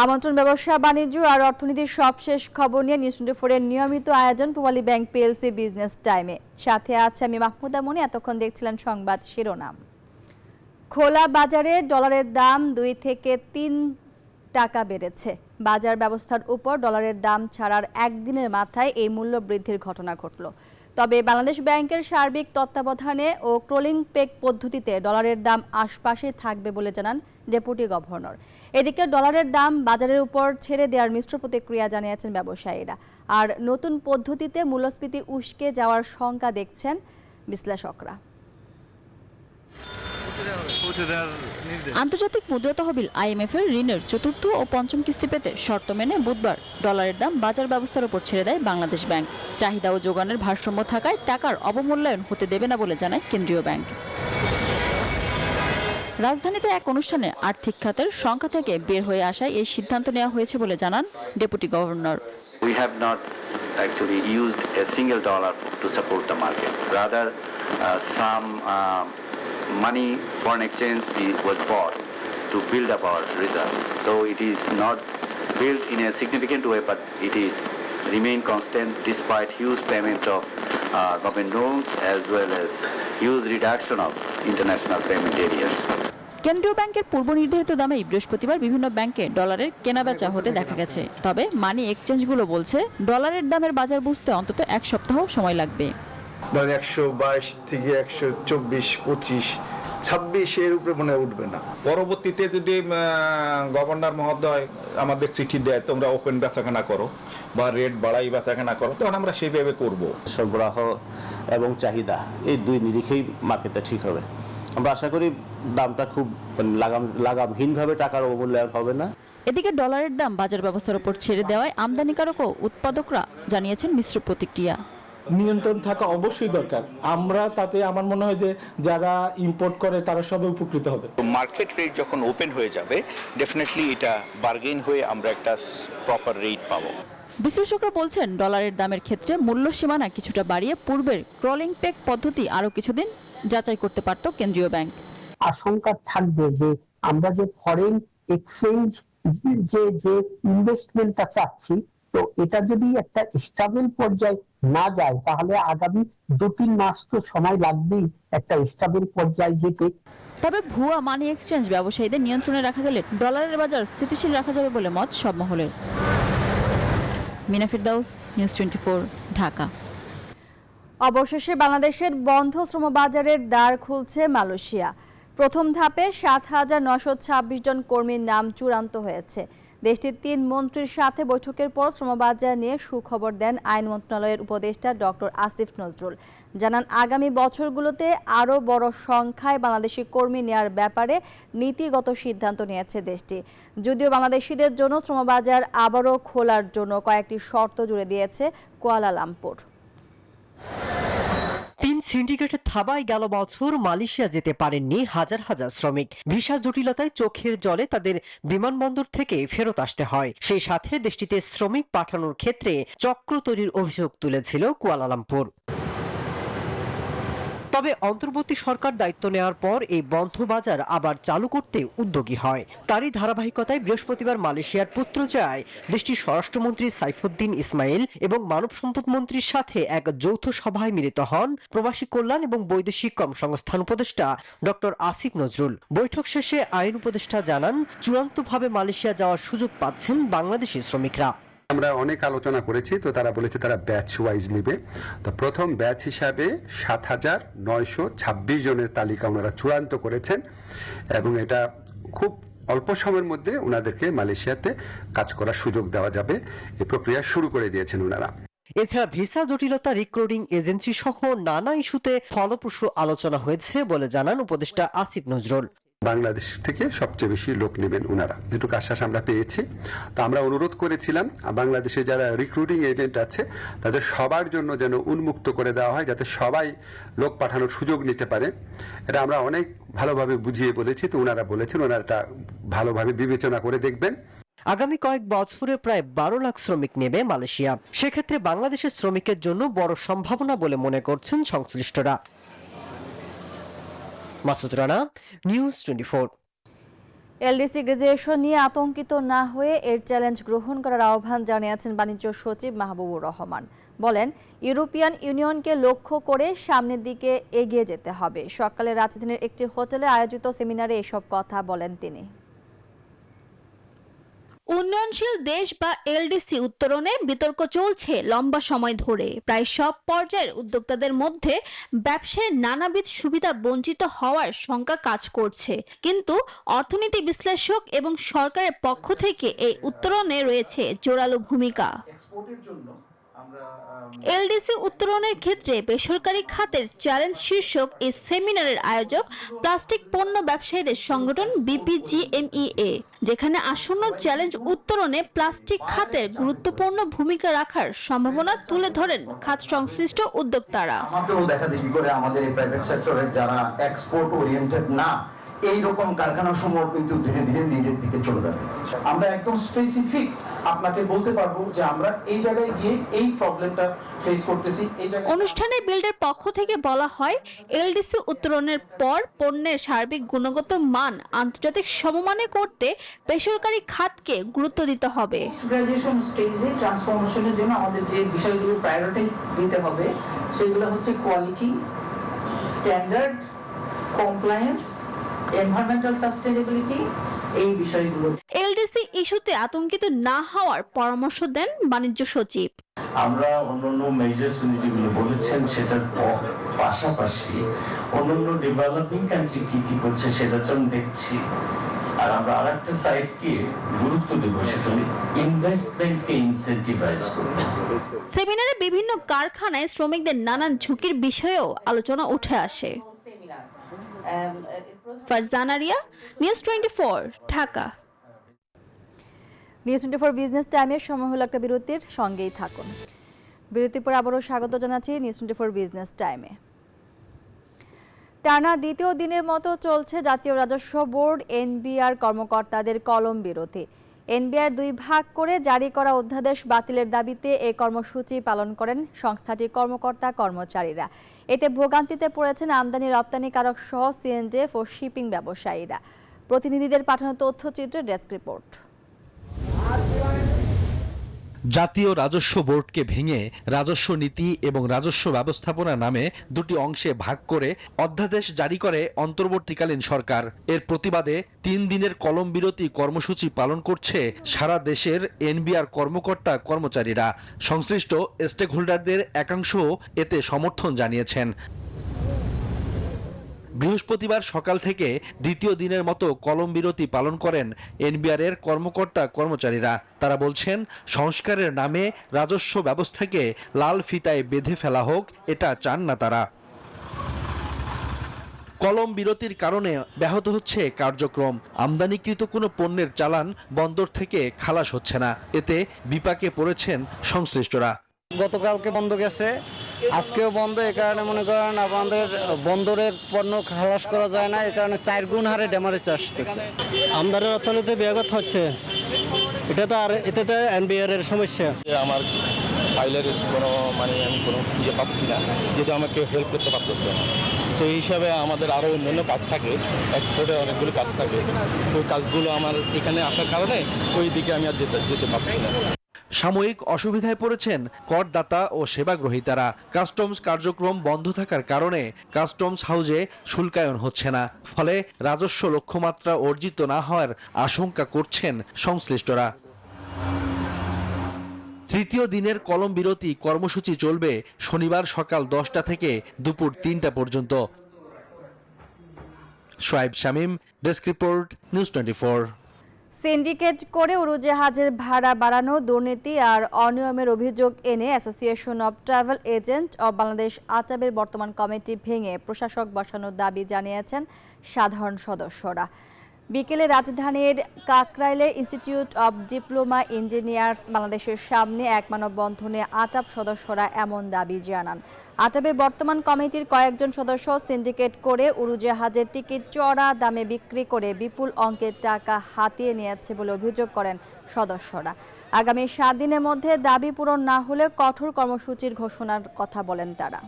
আমন্ত্রণ ব্যবসা বাণিজ্য আর অর্থনীতির সবশেষ খবর নিয়ে নিউজ 24 এর নিয়মিত আয়োজন পূবালী ব্যাংক পিএলসি বিজনেস টাইমে। সাথে আছে আমি মাহমুদা মনি। এতক্ষণ দেখছিলেন সংবাদ শিরোনাম। খোলা বাজারে ডলারের দাম 2 থেকে 3 টাকা বেড়েছে। বাজার ব্যবস্থার উপর ডলারের দাম ছাড়ার একদিনের মাথায় এই মূল্য বৃদ্ধির ঘটনা ঘটল। তবে বাংলাদেশ ব্যাংকের সার্বিক তত্ত্বাবধানে ও ক্রলিং পেগ পদ্ধতিতে ডলারের দাম আশপাশে থাকবে বলে জানান ডেপুটি গভর্নর। এদিকে ডলারের দাম বাজারের উপর ছেড়ে দেওয়ার মিশ্র প্রতিক্রিয়া জানিয়েছেন ব্যবসায়ীরা। আর নতুন পদ্ধতিতে মূল্যস্ফীতি উস্কে যাওয়ার শঙ্কা দেখছেন বিশ্লেষকরা। আন্তর্জাতিক মুদ্রা তহবিল IMF এর ঋণের চতুর্থ ও পঞ্চম কিস্তি পেতে শর্ত মেনে বুধবার ডলারের দাম বাজার ব্যবস্থার উপর ছেড়ে দেয় বাংলাদেশ ব্যাংক। চাহিদা ও যোগানের ভারসাম্য থাকায় টাকার অবমূল্যায়ন হতে দেবে না বলে জানায় কেন্দ্রীয় ব্যাংক। রাজধানীতে এক অনুষ্ঠানে আর্থিক খাতের সংখ্যা থেকে বের হয়ে আসায় এই সিদ্ধান্ত নেওয়া হয়েছে বলে জানান deputy governor. We have not actually used a single dollar to support the market. Rather, some money foreign exchange was bought to build up our reserves. So it is not built in a significant way, but it is remain constant despite huge payment of government loans as well as huge reduction of international payment areas. কেন্দ্রীয় ব্যাংকের পূর্ব নির্ধারিত দামেই বৃহস্পতিবার বিভিন্ন ব্যাংকে ডলারের কেনাবেচা হতে দেখা গেছে। তবে মানি এক্সচেঞ্জগুলো বলছে ডলারের দামের বাজার বুঝতে অন্তত এক সপ্তাহ সময় লাগবে। 122 থেকে 124, 25, 26 এর উপরে মনে উঠবে না। পরবর্তীতে যদি গভর্নর মহোদয় আমাদের চিঠি দেয় তোমরা ওপেন বেচাকেনা করো বা রেট বাড়াই বেচাকেনা করো, তখন আমরা সেইভাবে করব। সরবরাহ এবং চাহিদা এই দুই নিরিখেই মার্কেটটা ঠিক হবে। আমরা আশা করি দামটা খুব লাগামহীনভাবে টাকার অবমূল্যায়ন হবে না। এদিকে ডলারের দাম বাজার ব্যবস্থার উপর ছেড়ে দেওয়ায় আমদানিকারক ও উৎপাদকরা জানিয়েছেন মিশ্র প্রতিক্রিয়া। নিয়ন্ত্রণ থাকা অবশ্যই দরকার। আমরা তাতে আমার মনে হয় যে যারা ইম্পোর্ট করে তারা সবাই উপকৃত হবে। মার্কেট রেট যখন ওপেন হয়ে যাবে ডেফিনেটলি এটা বার্গেন হয়ে আমরা একটা প্রপার রেট পাবো। বিশ্লেষকরা বলছেন ডলারের দামের ক্ষেত্রে মূল্য সীমানা কিছুটা বাড়িয়ে পূর্বের ক্রলিং পেগ পদ্ধতি আরো কিছুদিন যাচাই করতে পারত কেন্দ্রীয় ব্যাংক। আশঙ্কা থাকবে যে আমরা যে ফরেন এক্সচেঞ্জ যে ইনভেস্টমেন্টটা চাচ্ছি, তো এটা যদি একটা স্টেবল পর্যায়ে না যায় তাহলে আগামী 2-3 মাস তো সময় লাগবেই একটা স্টেবল পর্যায়ে যেতে। তবে ভুয়া মানি এক্সচেঞ্জ ব্যবসায়ীদের নিয়ন্ত্রণে রাখা গেলে ডলারের বাজার স্থিতিশীল রাখা যাবে বলে মত সব মহলের। মিনা ফিরদাউস, নিউজ 24, ঢাকা। অবশেষে বাংলাদেশের বন্ধ শ্রমবাজারের দ্বার খুলছে মালয়েশিয়া। প্রথম ধাপে 7,926 জন কর্মীর নাম চূড়ান্ত হয়েছে। দেশটির 3 মন্ত্রীর সাথে বৈঠকের পর শ্রমবাজার নিয়ে সুখবর দেন আইন মন্ত্রণালয়ের উপদেষ্টা ডক্টর আসিফ নজরুল। জানান আগামী বছরগুলোতে আরও বড় সংখ্যায় বাংলাদেশি কর্মী নেওয়ার ব্যাপারে নীতিগত সিদ্ধান্ত নিয়েছে দেশটি। যদিও বাংলাদেশিদের জন্য শ্রমবাজার আবারও খোলার জন্য কয়েকটি শর্ত জুড়ে দিয়েছে কুয়ালালামপুর। 3 সিন্ডিকেটের থাবায় গেল বছর মালয়েশিয়া যেতে পারেননি হাজার হাজার শ্রমিক। ভিসা জটিলতায় চোখের জলে তাদের বিমানবন্দর থেকে ফেরত আসতে হয়। সেই সাথে দেশটিতে শ্রমিক পাঠানোর ক্ষেত্রে চক্র তৈরির অভিযোগ তুলেছিল কুয়ালালামপুর। তবে অন্তর্বর্তী সরকার দায়িত্ব নেওয়ার পর এই বন্ধ বাজার আবার চালু করতে উদ্যোগী হয়। তারই ধারাবাহিকতায় বৃহস্পতিবার মালয়েশিয়ার পুত্রজায়ায় দেশটির স্বরাষ্ট্রমন্ত্রী সাইফুদ্দিন ইসমাইল এবং মানব সম্পদ মন্ত্রীর সাথে এক যৌথ সভায় মিলিত হন প্রবাসী কল্যাণ এবং বৈদেশিক কর্মসংস্থান উপদেষ্টা ডক্টর আসিফ নজরুল। বৈঠক শেষে আইন উপদেষ্টা জানান চূড়ান্তভাবে মালয়েশিয়া যাওয়ার সুযোগ পাচ্ছেন বাংলাদেশি শ্রমিকরা। আমরা অনেক আলোচনা করেছি, তো তারা বলেছে তারা ব্যাচ ওয়াইজ নেবে। তো প্রথম ব্যাচ হিসাবে 7,926 জনের তালিকা ওনারা চূড়ান্ত করেছেন এবং এটা খুব অল্প সময়ের মধ্যে ওনাদেরকে মালয়েশিয়াতে কাজ করার সুযোগ দেওয়া যাবে, এই প্রক্রিয়া শুরু করে দিয়েছেন ওনারা। এছাড়া ভিসা জটিলতা, রিক্রুটিং এজেন্সি সহ নানা ইস্যুতে ফলপ্রসূ আলোচনা হয়েছে বলে জানান উপদেষ্টা আসিফ নজরুল। বাংলাদেশ থেকে সবচেয়ে বেশি লোক নেবেন ওনারা, যেটুকু আশ্বাস আমরা পেয়েছি। তো আমরা অনুরোধ করেছিলাম বাংলাদেশে যারা রিক্রুটিং এজেন্ট আছে তাদের সবার জন্য যেন উন্মুক্ত করে দেওয়া হয়, যাতে সবাই লোক পাঠানোর সুযোগ নিতে পারে। এটা আমরা অনেক ভালোভাবে বুঝিয়ে বলেছি, তো ওনারা বলেছেন ওনারা এটা ভালোভাবে বিবেচনা করে দেখবেন। আগামী কয়েক বছরে প্রায় 12 লাখ শ্রমিক নেবে মালয়েশিয়া। সেক্ষেত্রে বাংলাদেশের শ্রমিকের জন্য বড় সম্ভাবনা বলে মনে করছেন সংশ্লিষ্টরা। Masud Rana, news 24। LDC graduation নিয়ে আতঙ্কিত না হয়ে এর চ্যালেঞ্জ গ্রহণ করার আহ্বান জানিয়েছেন বাণিজ্য সচিব মাহবুবুর রহমান। বলেন, ইউরোপিয়ান ইউনিয়নকে লক্ষ্য করে সামনের দিকে এগিয়ে যেতে হবে। সকালে রাজধানীর একটি হোটেলে আয়োজিত সেমিনারে এসব কথা বলেন তিনি। উন্নয়নশীল দেশ বা এলডিসি উত্তরণে বিতর্ক চলছে লম্বা সময় ধরে। প্রায় সব পর্যায়ের উদ্যোক্তাদের মধ্যে ব্যবসায় নানাবিধ সুবিধা বঞ্চিত হওয়ার শঙ্কা কাজ করছে, কিন্তু অর্থনীতি বিশ্লেষক এবং সরকারের পক্ষ থেকে এই উত্তরণে রয়েছে জোরালো ভূমিকা। এলডিসি উত্তরণের ক্ষেত্রে বেসরকারি খাতের চ্যালেঞ্জ শীর্ষক এই সেমিনারের আয়োজক প্লাস্টিক পণ্য ব্যবসায়ীদের সংগঠন বিপিজিএমইএ, যেখানে আসন্ন চ্যালেঞ্জ উত্তরণে প্লাস্টিক খাতের গুরুত্বপূর্ণ ভূমিকা রাখার সম্ভাবনা তুলে ধরেন খাত সংশ্লিষ্ট উদ্যোক্তারা। আমাদেরও দেখা দেখি করে আমাদের এই প্রাইভেট সেক্টরের যারা এক্সপোর্ট ওরিয়েন্টেড না, এইরকম কারখানা সমূহ কিন্তু ধীরে ধীরে লিডের দিকে চলে যাবে। আমরা একদম স্পেসিফিক আপনাকে বলতে পারবো যে আমরা এই জায়গায় গিয়ে এই প্রবলেমটা ফেস করতেছি। এই জায়গায় অনুষ্ঠানে বিল্ডের পক্ষ থেকে বলা হয়, এলডিসি উত্তরণের পর পণ্যের সার্বিক গুণগত মান আন্তর্জাতিক সমমানে করতে বেসরকারি খাতকে গুরুত্ব দিতে হবে। গ্রাজুয়েশন স্টেজে ট্রান্সফরমেশনের জন্য আমাদের যে বিষয়গুলো প্রায়োরিটি দিতে হবে সেগুলো হচ্ছে quality, standard, compliance, environmental sustainability, এই বিষয়গুলো। এলডিসি ইস্যুতে আতঙ্কিত না হওয়ার পরামর্শ দেন বাণিজ্য সচিব। আমরা অন্যান্য মেজার্স যেগুলো বলেছেন সেটার পাশাপাশি অন্যান্য ডেভেলপিং কান্ট্রি কি কি করছে সেটা যেমন দেখছি, আর আমরা আরেকটা সাইডকে গুরুত্ব দেব, সেটা ইনভেস্টমেন্টকে ইনসেন্টিভাইজ করব। সেমিনারে বিভিন্ন কারখানায় শ্রমিকদের নানান ঝুঁকির বিষয়েও আলোচনা উঠে আসে। ফারজানারিয়া, নিউজ 24, ঢাকা। নিউজ 24 বিজনেস টাইমের সময় হলো একটা বিরতির, সঙ্গেই থাকুন। বিরতির পর আবারও স্বাগত জানাচ্ছি নিউজ 24 বিজনেস টাইমে। টানা দ্বিতীয় দিনের মতো চলছে জাতীয় রাজস্ব বোর্ড এনবিআর কর্মকর্তাদের কলম বিরতি। এনবিআর 2 ভাগ করে জারি করা অধ্যাদেশ বাতিলের দাবিতে এই কর্মসূচি পালন করেন সংস্থাটির কর্মকর্তা কর্মচারীরা। এতে ভোগান্তিতে পড়েছেন আমদানি রপ্তানিকারক সহ সিএনজেফ ও শিপিং ব্যবসায়ীরা। প্রতিনিধিদের পাঠানো তথ্যচিত্রের ডেস্ক রিপোর্ট। জাতীয় রাজস্ব বোর্ডকে ভেঙে রাজস্ব নীতি এবং রাজস্ব ব্যবস্থাপনা নামে দুটি অংশে ভাগ করে অধ্যাদেশ জারি করে অন্তর্বর্তীকালীন সরকার। এর প্রতিবাদে 3 দিনের কলম বিরতি কর্মসূচি পালন করছে সারা দেশের এনবিআর কর্মকর্তা কর্মচারীরা। সংশ্লিষ্ট স্টেক হোল্ডারদের একাংশ এতে সমর্থন জানিয়েছেন। বৃহস্পতিবার সকাল থেকে দ্বিতীয় দিনের মতো কলম বিরতি পালন করেন এনবিআর এর কর্মকর্তা কর্মচারীরা। তারা বলছেন, সংস্কারের নামে রাজস্ব ব্যবস্থাকে লাল ফিতায় বেঁধে ফেলা হোক, এটা চান না তারা। কলম বিরতির কারণে ব্যাহত হচ্ছে কার্যক্রম। আমদানিকৃত কোনো পণ্যের চালান বন্দর থেকে খালাস হচ্ছে না। এতে বিপাকে পড়েছেন সংশ্লিষ্টরা। গতকালকে বন্ধ গেছে, আজকেও বন্ধ। এই কারণে মনে করেন আমাদের বন্দরের পণ্য খালাস করা যায় না, এই কারণে 4 গুণ হারে ড্যামারেজ আসতেছে। আমদানির অর্থনীতি ব্যাঘাত হচ্ছে, এটা তো এনবিআর এর সমস্যা। আমার ফাইলের কোনো আমি কোনো ইয়ে পাচ্ছি না, যেটা আমাকে হেল্প করতে পারতেছে না। তো এই হিসাবে আমাদের আরও অন্যান্য কাজ থাকে, এক্সপোর্টে অনেকগুলো কাজ থাকে। ওই কাজগুলো আমার এখানে আসার কারণে ওই দিকে আমি আর যেতে পারছি না। সাময়িক অসুবিধায় পড়েছেন করদাতা ও সেবাগ্রহীতারা। কাস্টমস কার্যক্রম বন্ধ থাকার কারণে কাস্টমস হাউজে শুল্কায়ন হচ্ছে না, ফলে রাজস্ব লক্ষ্যমাত্রা অর্জিত না হওয়ার আশঙ্কা করছেন সংশ্লিষ্টরা। তৃতীয় দিনের কলম বিরতি কর্মসূচি চলবে শনিবার সকাল 10টা থেকে দুপুর 3টা পর্যন্ত। Shoaib Shamim, desk report, news 24। Syndicate করে উড়োজাহাজের ভাড়া বাড়ানো, দুর্নীতি আর অনিয়মের অভিযোগ এনে association of travel agent of Bangladesh আটাবের বর্তমান কমিটি ভেঙে প্রশাসক বসানোর দাবি জানিয়েছেন সাধারণ সদস্যরা। বিকেলে রাজধানীর কাকরাইলে ইনস্টিটিউট অব ডিপ্লোমা ইঞ্জিনিয়ার্স বাংলাদেশের সামনে এক মানববন্ধনে আটাব সদস্যরা এমন দাবি জানান। আটাবের বর্তমান কমিটির কয়েকজন সদস্য সিন্ডিকেট করে উড়োজাহাজের টিকিট চড়া দামে বিক্রি করে বিপুল অঙ্কের টাকা হাতিয়ে নিয়েছে বলে অভিযোগ করেন সদস্যরা। আগামী 7 দিনের মধ্যে দাবি পূরণ না হলে কঠোর কর্মসূচির ঘোষণার কথা বলেন তারা।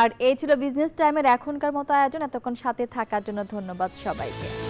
আর এই ছিল বিজনেস টাইমের এখনকার মতো আয়োজন। এতক্ষণ সাথে থাকার জন্য ধন্যবাদ সবাইকে।